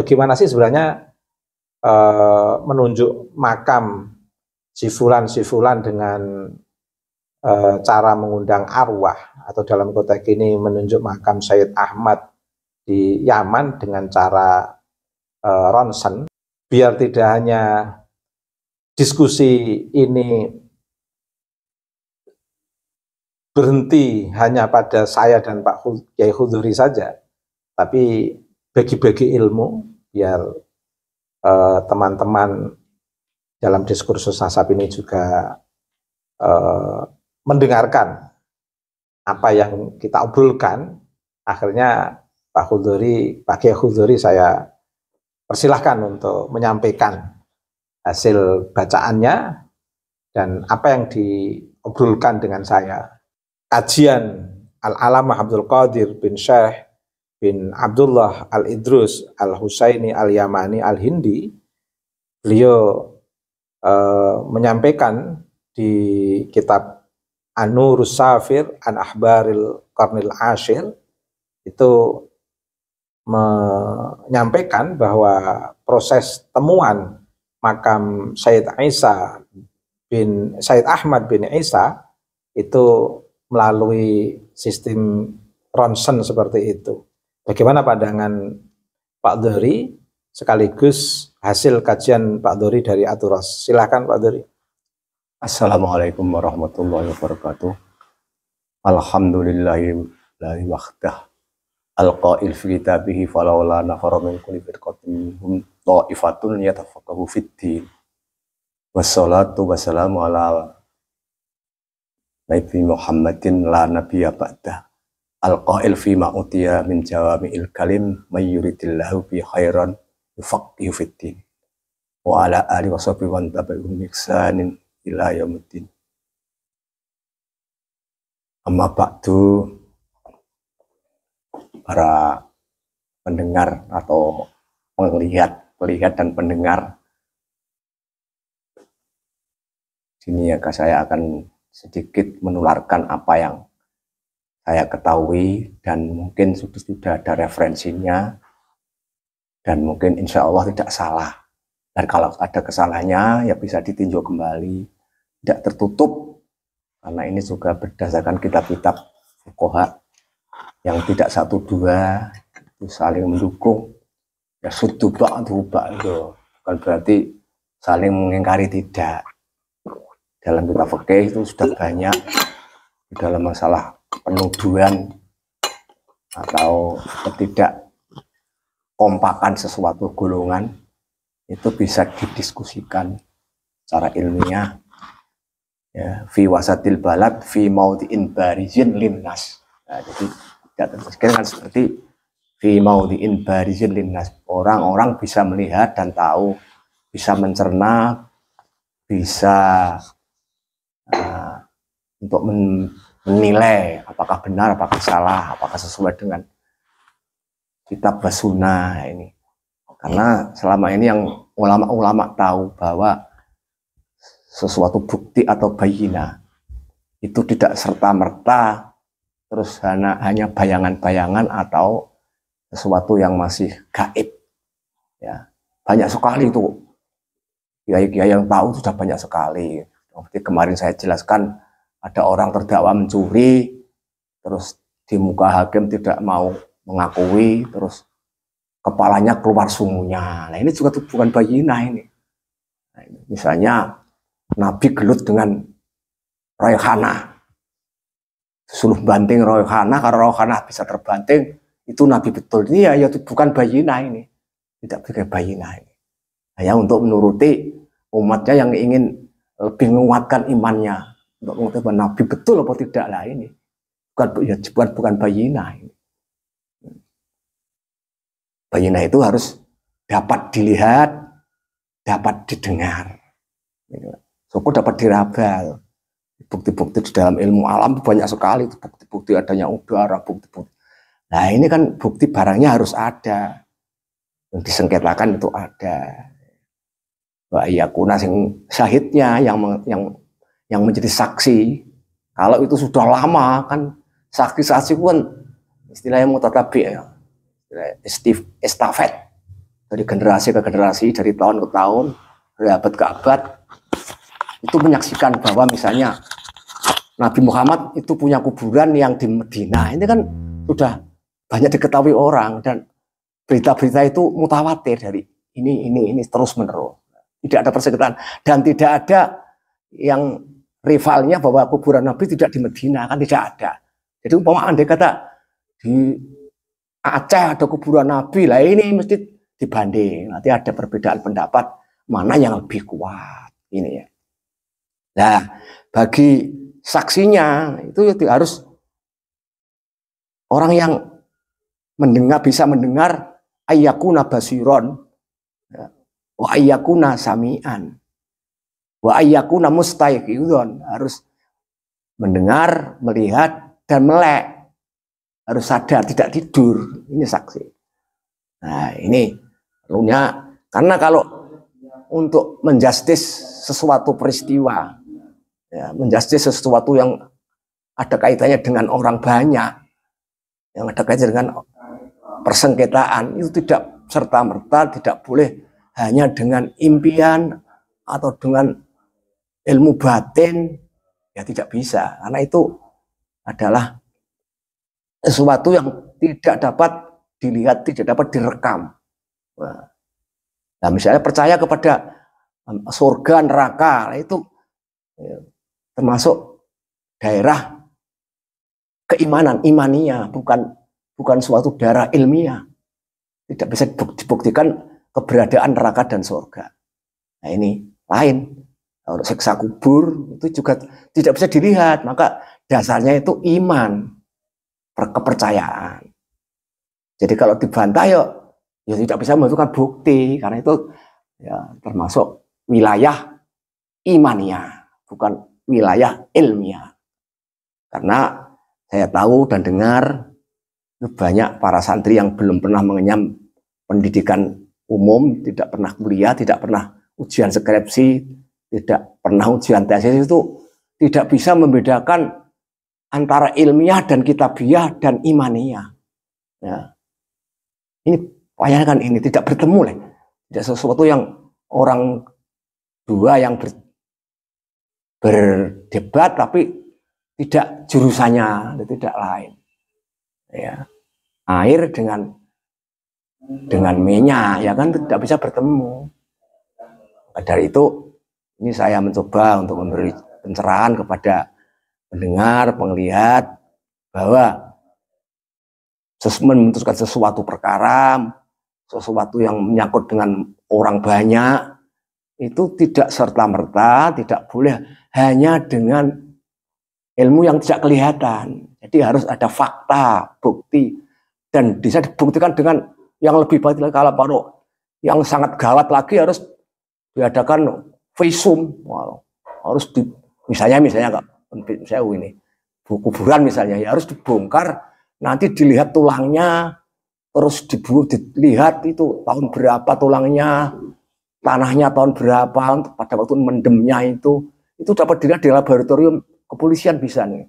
bagaimana sih sebenarnya menunjuk makam si fulan dengan cara mengundang arwah, atau dalam konteks ini menunjuk makam Sayyid Ahmad di Yaman dengan cara ronsen, biar tidak hanya diskusi ini berhenti hanya pada saya dan Pak Kiai Hudhuri saja, tapi bagi-bagi ilmu biar teman-teman dalam diskursus nasab ini juga mendengarkan apa yang kita obrolkan. Akhirnya Pak Kiai Hudhuri saya persilahkan untuk menyampaikan hasil bacaannya dan apa yang diobrolkan dengan saya. Kajian Al-Alamah Abdul Qadir bin Syekh bin Abdullah Al-Idrus Al-Husaini Al-Yamani Al-Hindi, beliau menyampaikan di kitab An-Nurus Safir An Ahbaril Qarnil Ashir, itu menyampaikan bahwa proses temuan makam Sayyid Ahmad bin Isa itu melalui sistem ronsen seperti itu. Bagaimana pandangan Pak Dhuhri sekaligus hasil kajian Pak Dhuhri dari Aturas? Silakan Pak Dhuhri. Assalamualaikum warahmatullahi wabarakatuh. Alhamdulillahi wahdah. Al-qail fi kitabihi falawla nafara min kulli firqatin minhum ta'ifatun yatafaqahu fid-din. Wassalatu wassalamu ala Nabi Muhammadin la nabiyya ba'dah. Al-qail fi ma utiya min jawami'il kalim may yuridillahu bi khairan yufaqihu fid-din. Wa ala alihi wa sahbihi wa tabi'ihum bi ihsanin ila yaumuddin. Amma ba'du, para pendengar atau melihat dan pendengar, sini ya saya akan sedikit menularkan apa yang saya ketahui dan mungkin sudah ada referensinya dan mungkin insya Allah tidak salah, dan kalau ada kesalahannya ya bisa ditinjau kembali, tidak tertutup, karena ini juga berdasarkan kitab-kitab fuqaha yang tidak satu dua itu saling mendukung, ya suddu ba'du ba'du, bukan berarti saling mengingkari, tidak. Dalam kitab fikih itu sudah banyak dalam masalah penuduhan atau ketidakkompakan sesuatu golongan itu bisa didiskusikan secara ilmiah, ya, fi wasatil balad fi maudhi'in barizin linnas. Nah, jadi kan seperti fi maudhi'in barizin linnas, orang-orang bisa melihat dan tahu, bisa mencerna, bisa untuk menilai apakah benar, apakah salah, apakah sesuai dengan kitab sunnah ini. Karena selama ini yang ulama-ulama tahu bahwa sesuatu bukti atau bayina itu tidak serta-merta terus hanya bayangan-bayangan atau sesuatu yang masih gaib. Ya, banyak sekali itu kiai-kiai yang tahu sudah banyak sekali. Seperti kemarin saya jelaskan, ada orang terdakwa mencuri, terus di muka hakim tidak mau mengakui, terus kepalanya keluar sumunya. Nah ini juga bukan bayinah ini. Nah, misalnya Nabi gelut dengan Rayhana, suruh banting Rayhana, karena Rayhana bisa terbanting, itu Nabi betul. Ini ya itu bukan bayinah ini, tidak pakai bayinah ini. Hanya untuk menuruti umatnya yang ingin lebih menguatkan imannya, untuk mengetahui Nabi betul atau tidak lah ini. Bukan bayinah ini. Bayinah itu harus dapat dilihat, dapat didengar. Syukur dapat diraba. Bukti-bukti di dalam ilmu alam banyak sekali, bukti-bukti adanya udara, bukti-bukti. Nah ini kan bukti barangnya harus ada, yang disengketakan itu ada. Wa iyakuna sing syahidnya yang menjadi saksi. Kalau itu sudah lama kan saksi-saksi pun istilahnya mutatabi ya, estafet. dari generasi ke generasi, dari tahun ke tahun, dari abad ke abad, itu menyaksikan bahwa misalnya Nabi Muhammad itu punya kuburan yang di Madinah. Ini kan sudah banyak diketahui orang, dan berita-berita itu mutawatir dari ini terus menerus. Tidak ada persengketaan, dan tidak ada yang rivalnya bahwa kuburan Nabi tidak di Madinah, kan tidak ada. Jadi umpama andai kata di Aceh ada kuburan Nabi, lah ini mesti dibanding. Nanti ada perbedaan pendapat mana yang lebih kuat ini ya. Nah, bagi saksinya itu harus orang yang mendengar, bisa mendengar, ayyakuna basiron wa ayyakuna sami'an wa ayyakuna mustayqidun, harus mendengar, melihat, dan melek, harus sadar, tidak tidur. Ini saksi. Nah, ini perlunya, karena kalau untuk menjustis sesuatu peristiwa, ya, menjustis sesuatu yang ada kaitannya dengan orang banyak, yang ada kaitannya dengan persengketaan, itu tidak serta-merta, tidak boleh hanya dengan impian atau dengan ilmu batin, ya tidak bisa, karena itu adalah sesuatu yang tidak dapat dilihat, tidak dapat direkam. Nah, misalnya percaya kepada surga, neraka, itu ya, termasuk daerah keimanan, imania, bukan suatu daerah ilmiah. Tidak bisa dibuktikan keberadaan neraka dan surga. Nah, ini lain. Kalau siksa kubur itu juga tidak bisa dilihat, maka dasarnya itu iman, kepercayaan. Jadi kalau dibantah ya tidak bisa membutuhkan bukti, karena itu ya termasuk wilayah imania, bukan wilayah ilmiah. Karena saya tahu dan dengar banyak para santri yang belum pernah mengenyam pendidikan umum, tidak pernah kuliah, tidak pernah ujian skripsi, tidak pernah ujian tesis, itu tidak bisa membedakan antara ilmiah dan kitabiah dan imaniah. Ya. Ini bayangkan, ini tidak bertemu, tidak sesuatu yang orang dua yang berdebat tapi tidak jurusannya, tidak lain. Ya. Air dengan minyak, ya kan tidak bisa bertemu. Dari itu ini saya mencoba untuk memberi pencerahan kepada pendengar, penglihat, bahwa memutuskan sesuatu perkara, sesuatu yang menyangkut dengan orang banyak, itu tidak serta-merta, tidak boleh hanya dengan ilmu yang tidak kelihatan. Jadi harus ada fakta, bukti, dan bisa dibuktikan dengan yang lebih baik. Kalau yang sangat gawat lagi harus diadakan visum, harus misalnya saya ini kuburan misalnya, ya harus dibongkar, nanti dilihat tulangnya, terus dilihat itu tahun berapa tulangnya, tanahnya tahun berapa, pada waktu mendemnya itu dapat dilihat di laboratorium kepolisian bisa nih,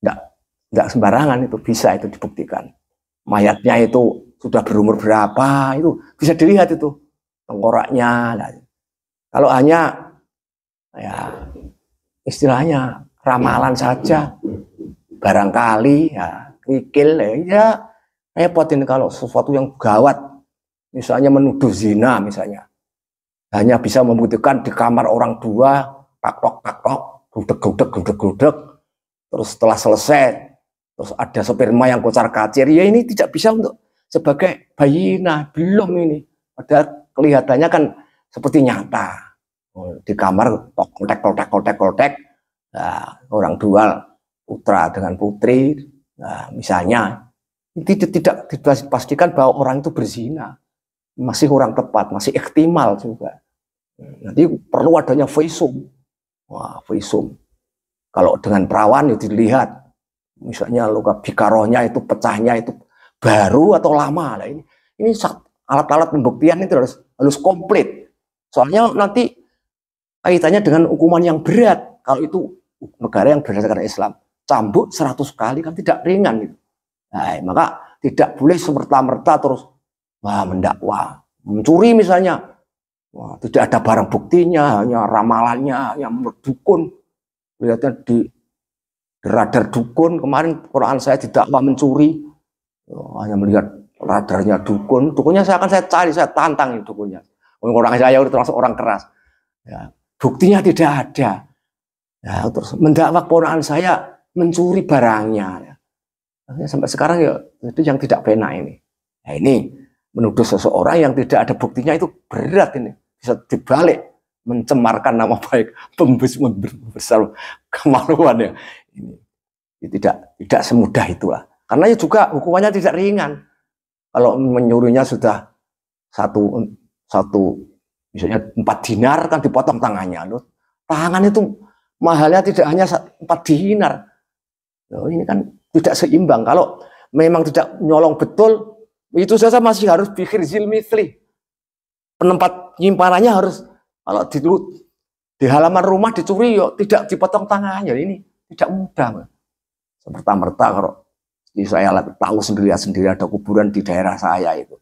enggak sembarangan, itu bisa, itu dibuktikan. Mayatnya itu sudah berumur berapa, itu bisa dilihat, itu tengkoraknya. Nah, kalau hanya ya istilahnya ramalan saja, barangkali ya krikil, ya repot ini. Kalau sesuatu yang gawat, misalnya menuduh zina, misalnya hanya bisa membuktikan di kamar orang dua, tak-tok, gudeg, terus setelah selesai, terus ada sperma yang kocar-kacir, ya ini tidak bisa untuk sebagai bayinah, belum ini. Padahal kelihatannya kan seperti nyata. Di kamar kotek, nah, orang dua, putra dengan putri, nah, misalnya, tidak dipastikan bahwa orang itu berzina, masih kurang tepat, masih ihtimal juga. Nanti perlu adanya visum. Wah, visum. Kalau dengan perawan itu dilihat, misalnya luka bikarohnya itu pecahnya itu baru atau lama. Nah, ini alat-alat pembuktian itu harus komplit. Soalnya nanti kaitannya dengan hukuman yang berat. Kalau itu negara yang berdasarkan Islam, cambuk 100 kali kan tidak ringan gitu. Nah, maka tidak boleh semerta-merta terus mendakwa. mencuri misalnya, wah, tidak ada barang buktinya, hanya ramalannya, yang menurut dukun. Lihatnya di radar dukun, kemarin Quran saya didakwa mencuri, hanya melihat radarnya dukun. Dukunnya saya cari, saya tantang dukunnya. Orang saya termasuk orang keras. Ya, buktinya tidak ada. Ya, terus mendakwa Quran saya mencuri barangnya. Ya. Sampai sekarang ya, itu yang tidak benar ini. Nah, ini menuduh seseorang yang tidak ada buktinya itu berat ini. Bisa dibalik, mencemarkan nama baik, membesar kemaluan ya. Ini tidak semudah itulah. Karena juga hukumannya tidak ringan. Kalau menyuruhnya sudah satu misalnya 4 dinar kan dipotong tangannya. Loh, tangan itu mahalnya tidak hanya 4 dinar. Loh, ini kan tidak seimbang. Kalau memang tidak nyolong betul, itu saja masih harus pikir zilmitli. Penempat nyimpanannya harus, kalau di halaman rumah dicuri, yo tidak dipotong tangannya. Ini tidak mudah. Semerta-merta kalau saya tahu sendiri ada kuburan di daerah saya itu.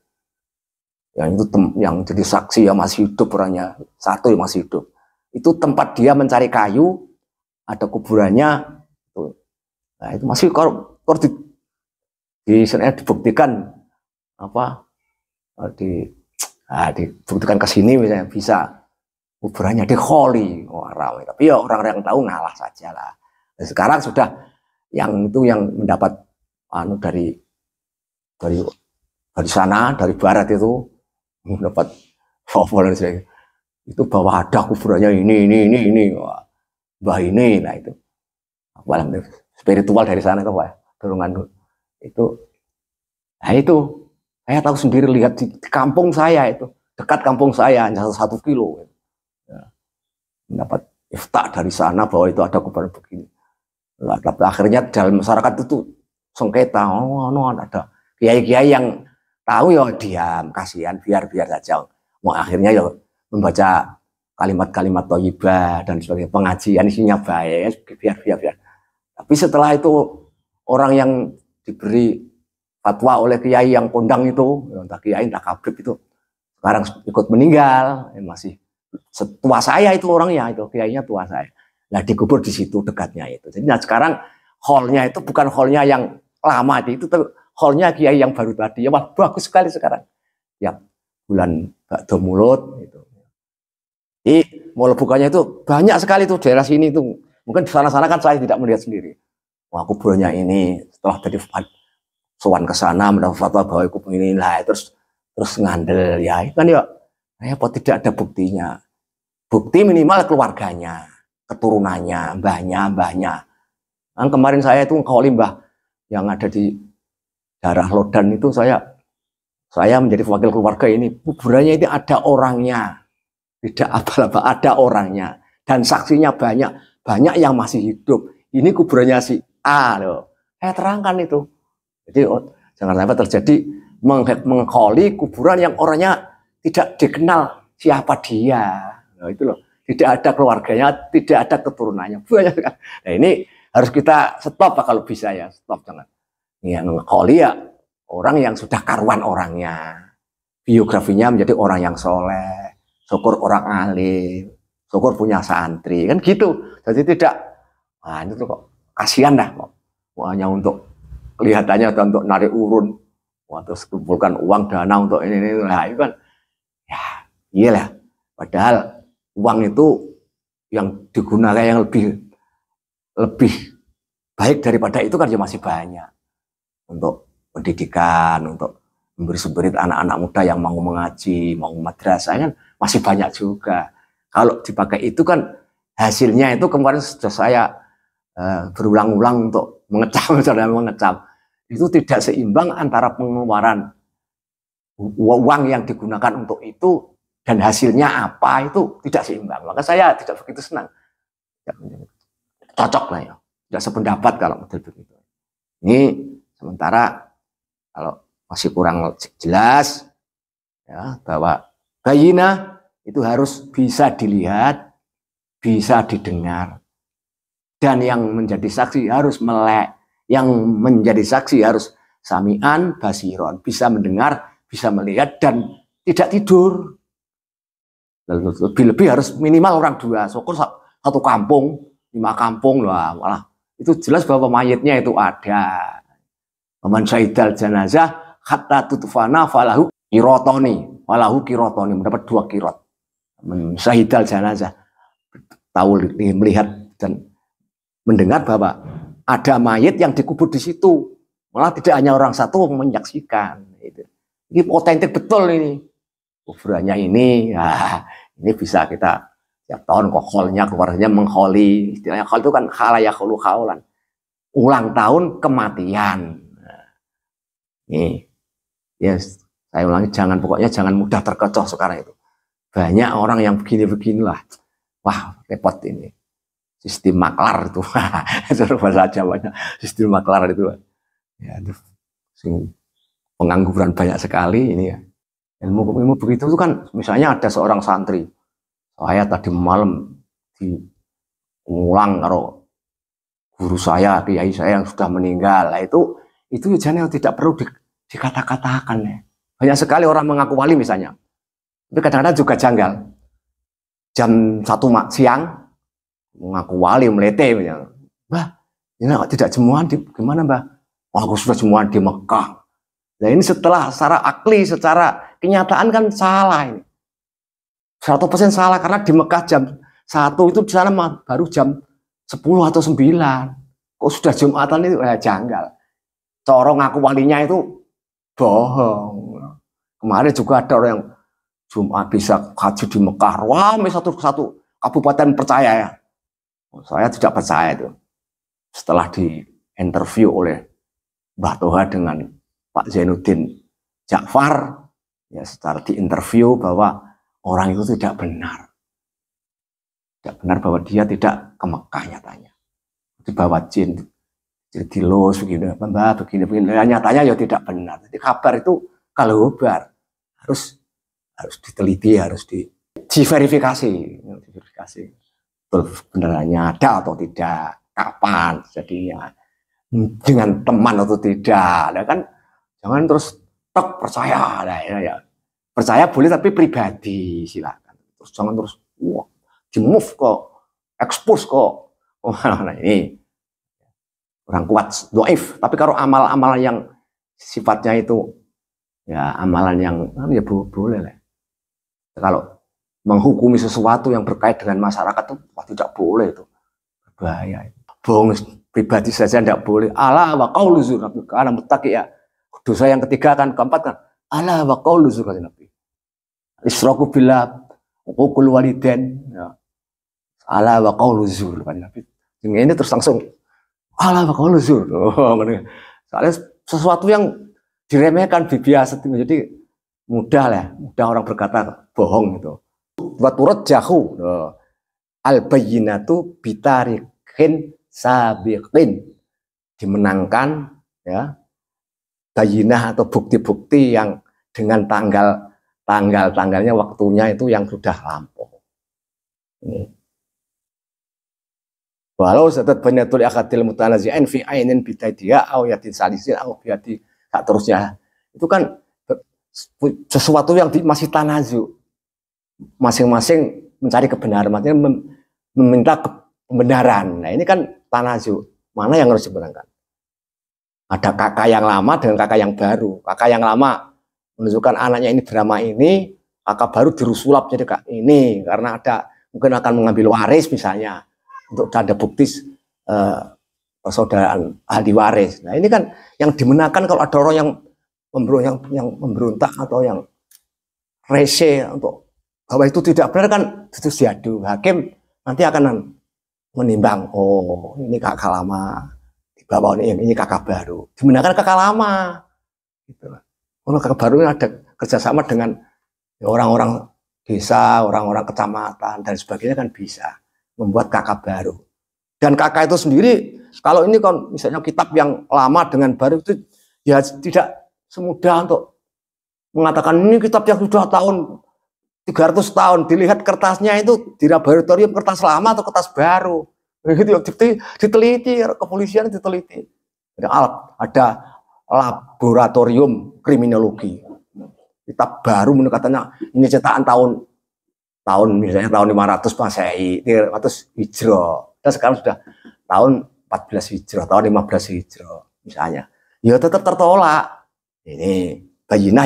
Yang jadi saksi ya masih hidup orangnya, satu yang masih hidup. Itu tempat dia mencari kayu, ada kuburannya. Nah, itu masih kalau dibuktikan dibuktikan ke sini misalnya bisa kuburannya dikholi, ramai. Tapi ya orang-orang yang tahu ngalah saja lah. Dan sekarang sudah yang mendapat dari sana, dari barat itu mendapat favor itu bahwa ada kuburannya ini mbah ini, nah itu spiritual dari sana itu Pak, dorongan itu. Nah itu saya tahu sendiri, lihat di kampung saya itu, dekat kampung saya hanya 1 kilo ya, mendapat ifta dari sana bahwa itu ada kuburan begini. Nah, tapi akhirnya dalam masyarakat itu sengketa, ada kiai-kiai yang tahu ya diam, kasihan, biar saja. Mau akhirnya ya membaca kalimat-kalimat thayyibah dan sebagainya, pengajian isinya baik, biar. Tapi setelah itu orang yang diberi fatwa oleh kiai yang kondang itu, entah kiai entah kabib itu, sekarang ikut meninggal, masih setua saya itu orangnya, itu kiainya tua saya. Nah dikubur di situ dekatnya itu. Jadi sekarang hallnya itu bukan hallnya yang lama itu hallnya kiai yang baru tadi. Ya wah, bagus sekali sekarang. Ya bulan bakdo mulut itu. Mau bukannya itu banyak sekali tuh daerah sini tuh. Mungkin di sana-sana kan saya tidak melihat sendiri. Wah kuburnya ini setelah tadi sowan ke sana mendapat fatwa bahwa kubur ini lah, terus ngandel ya itu kan ya apa tidak ada buktinya. Bukti minimal keluarganya, keturunannya, mbahnya. Kan kemarin saya itu kholi mbah yang ada di daerah Lodan itu, saya menjadi wakil keluarga ini, kuburannya itu ada orangnya, tidak apa-apa, ada orangnya dan saksinya banyak yang masih hidup. Ini kuburannya si A loh. Saya terangkan itu. Jadi jangan sampai terjadi mengkholi kuburan yang orangnya tidak dikenal siapa dia. Nah, itu loh. Tidak ada keluarganya, tidak ada keturunannya. Banyak kan. Nah, ini harus kita stop kalau bisa ya, stop jangan. Yang kholi ya orang yang sudah karuan orangnya, biografinya menjadi orang yang soleh, syukur orang alim, syukur punya santri, kan gitu. Jadi tidak, itu tuh kok kasihan dah kok. Hanya untuk kelihatannya untuk narik urun, terus kumpulkan uang dana untuk ini, nah itu kan, ya iyalah. Padahal uang itu yang digunakan yang lebih baik daripada itu kan ya masih banyak. Untuk pendidikan, untuk memberi spirit anak-anak muda yang mau mengaji, mau madrasah kan masih banyak juga. Kalau dipakai itu kan hasilnya itu kemarin sudah saya berulang-ulang untuk mengecam, itu tidak seimbang antara pengeluaran uang yang digunakan untuk itu dan hasilnya apa, itu tidak seimbang. Maka saya tidak begitu senang. Cocok lah ya, tidak sependapat kalau model begitu. Ini sementara kalau masih kurang jelas ya, bahwa bayinah itu harus bisa dilihat, bisa didengar, dan yang menjadi saksi harus melek, yang menjadi saksi harus sami'an basiron, bisa mendengar, bisa melihat, dan tidak tidur. Lebih-lebih harus minimal orang 2. Syukur satu kampung, 5 kampung lah, malah itu jelas bahwa mayitnya itu ada. Man syahidal janazah hatta tutfana falahu kirotoni, mendapat 2 kirot. Man syahidal janazah, tahu melihat dan mendengar bahwa ada mayit yang dikubur di situ. Malah tidak hanya orang satu menyaksikan. Ini otentik betul ini. Kuburannya ini, ya, ini bisa kita tiap tahun koholnya, keluarganya mengholi. Istilahnya khol itu kan khalayakhulu khaulan. Ulang tahun kematian. Nih, yes, saya ulangi, pokoknya jangan mudah terkecoh sekarang itu. Banyak orang yang begini-beginilah. Wah, repot ini. Sistem maklar itu. Itu bahasa Jawanya, sistem maklar itu. Ya, itu pengangguran banyak sekali ini ya. Ilmu begitu itu kan, misalnya ada seorang santri, saya tadi malam diulang karo guru saya, kiai saya yang sudah meninggal. Nah, itu jangan tidak perlu dikata-katakan ya. Banyak sekali orang mengaku wali misalnya, tapi kadang-kadang juga janggal. Jam 1 siang mengaku wali melete misalnya. Mbah, ini tidak jemuan di gimana Mbah? Oh, aku sudah jemuan di Mekah. Nah ini setelah secara akli, secara kenyataan kan salah ini. 100% salah karena di Mekah jam 1 itu di sana baru jam 10 atau 9. Kok sudah Jumatan itu janggal. Corong ngaku walinya itu bohong. Kemarin juga ada orang yang Jumat bisa haji di Mekah. Wah, satu kabupaten percaya ya. Saya tidak percaya itu. Setelah di interview oleh Mbah Toha dengan Pak Zainuddin Ja'far, ya secara diinterview bahwa orang itu tidak benar. Tidak benar bahwa dia tidak ke Mekah nyatanya. Dibawa jin, dilus begini, Mbak, begini. Nyatanya ya tidak benar. Jadi kabar itu kalau kabar harus diteliti, harus diverifikasi. Betul benarannya ada atau tidak, kapan jadinya, dengan teman atau tidak. Nah, kan jangan terus tok percaya, ya. Percaya boleh tapi pribadi silakan. Terus jangan terus di move kok, expose kok. Nah ini kurang kuat, doif. Tapi kalau amal-amal yang sifatnya itu ya amalan yang ya boleh lah. Kalau menghukumi sesuatu yang berkait dengan masyarakat itu tidak boleh itu, berbahaya. Bohong pribadi saja tidak boleh. Ala wa qaulu zur, karena muttaqi ya. Dosa yang ketiga kan, keempat kan, ala wa qaulu zur kata Nabi. Isroku billah, uqul walidain, ya. Ala wa qaulu zur kata Nabi. Ini terus langsung ala wa qaulu zur. Soalnya sesuatu yang diremehkan biasa, jadi mudah orang berkata bohong itu. Wa turajjahu al-bayyinatu bitarikin sabiqin, dimenangkan ya bayinah atau bukti-bukti yang dengan tanggalnya waktunya itu yang sudah lampau. Walau zatat banyatul akadil mutanazi'in fi ainin bidaidiya au yatin salisin au biati tak terusnya. Itu kan sesuatu yang masih tanazu. Masing-masing mencari kebenaran, maksudnya meminta kebenaran. Nah, ini kan tanazu. Mana yang harus dibenarkan? Ada kakak yang lama dengan kakak yang baru. Kakak yang lama menunjukkan anaknya ini bernama ini, kakak baru dirusulap jadi kak ini karena ada mungkin akan mengambil waris misalnya untuk ada bukti persaudaraan ahli waris. Nah, ini kan yang dimenangkan kalau ada orang yang memberontak atau yang rese untuk bahwa itu tidak benar kan itu diadu. Hakim nanti akan menimbang, oh ini kakak lama, di bawah ini kakak baru, dimenangkan kakak lama. Gitu. Kalau kakak baru ada kerjasama dengan orang-orang desa, orang-orang kecamatan dan sebagainya kan bisa membuat kakak baru. Dan kakak itu sendiri, kalau ini kan misalnya kitab yang lama dengan baru itu ya tidak semudah untuk mengatakan ini kitab yang sudah tahun 300 tahun, dilihat kertasnya itu di laboratorium kertas lama atau kertas baru. Begitu diteliti, kepolisian diteliti. Ada laboratorium kriminologi. kitab baru menurut katanya ini cetakan tahun misalnya tahun 500 Masehi, 500 Hijrah. Dan sekarang sudah tahun 14 Hijrah, tahun 15 Hijrah misalnya. Ya tetap tertolak. Ini bayinah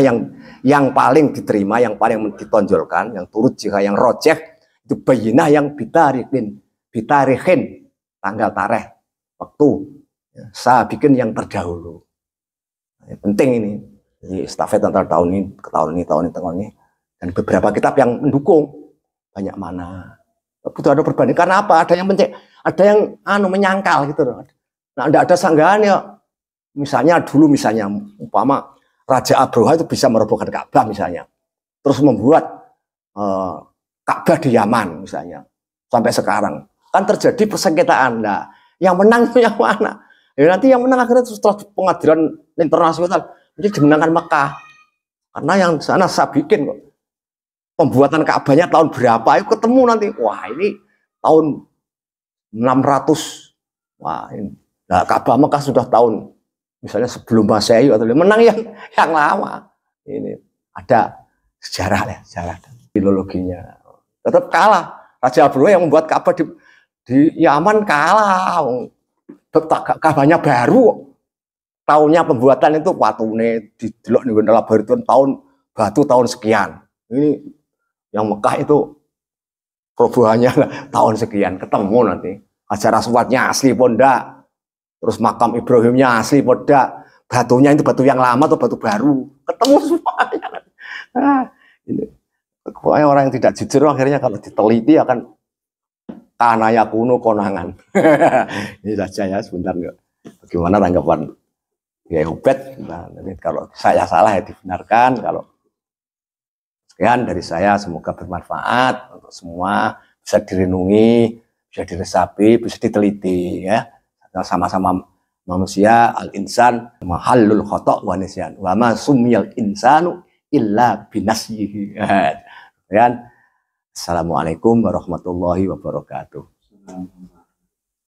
yang paling diterima, yang paling ditonjolkan, yang turut jika yang rojeh itu bayinah yang bitarikin tanggal tarikh waktu. Ya, saya bikin yang terdahulu. Ya, penting ini. Jadi estafet antara tahun ini ke tahun ini. Dan beberapa kitab yang mendukung banyak mana. Butuh ada perbandingan. Karena apa? Ada yang menyangkal gitu loh. Nah, tidak ada sanggahan ya. Misalnya umpama Raja Abroha itu bisa merobohkan Ka'bah misalnya. Terus membuat Ka'bah di Yaman misalnya. Sampai sekarang. Kan terjadi persengketaan. Nah, yang menang itu yang mana? Ya, nanti yang menang akhirnya setelah pengadilan internasional jadi dimenangkan Mekah. Karena yang sana saya bikin kok. Pembuatan Ka'bahnya tahun berapa? Itu ketemu nanti. Wah, ini tahun 600. Wah, ini. Nah, Ka'bah Mekah sudah tahun misalnya sebelum Masehi atau menang yang lama. Ini ada sejarah filologinya. Tetap kalah. Raja Abroha yang membuat Ka'bah di Yaman kalah. Ka'bahnya baru. Tahunnya pembuatan itu watune didelok ning laboratorium tahun sekian. Ini yang Mekah itu perubahannya tahun sekian. Ketemu nanti. Hajar Aswadnya asli pun enggak. Terus makam Ibrahimnya asli poda, batunya itu batu yang lama atau batu baru, ketemu semuanya. Nah, ini pokoknya orang yang tidak jujur akhirnya kalau diteliti akan kanaya kuno konangan. Ini saja ya sebentar enggak. Bagaimana tanggapan ya Ubed? Nah, kalau saya salah ya dibenarkan. Kalau sekian dari saya, semoga bermanfaat untuk semua, bisa direnungi, bisa diresapi, bisa diteliti ya. Sama-sama manusia, al-insan mahallul khata' wa nisyan wa ma sumiyal insanu illa binasyihi. Assalamualaikum warahmatullahi wabarakatuh.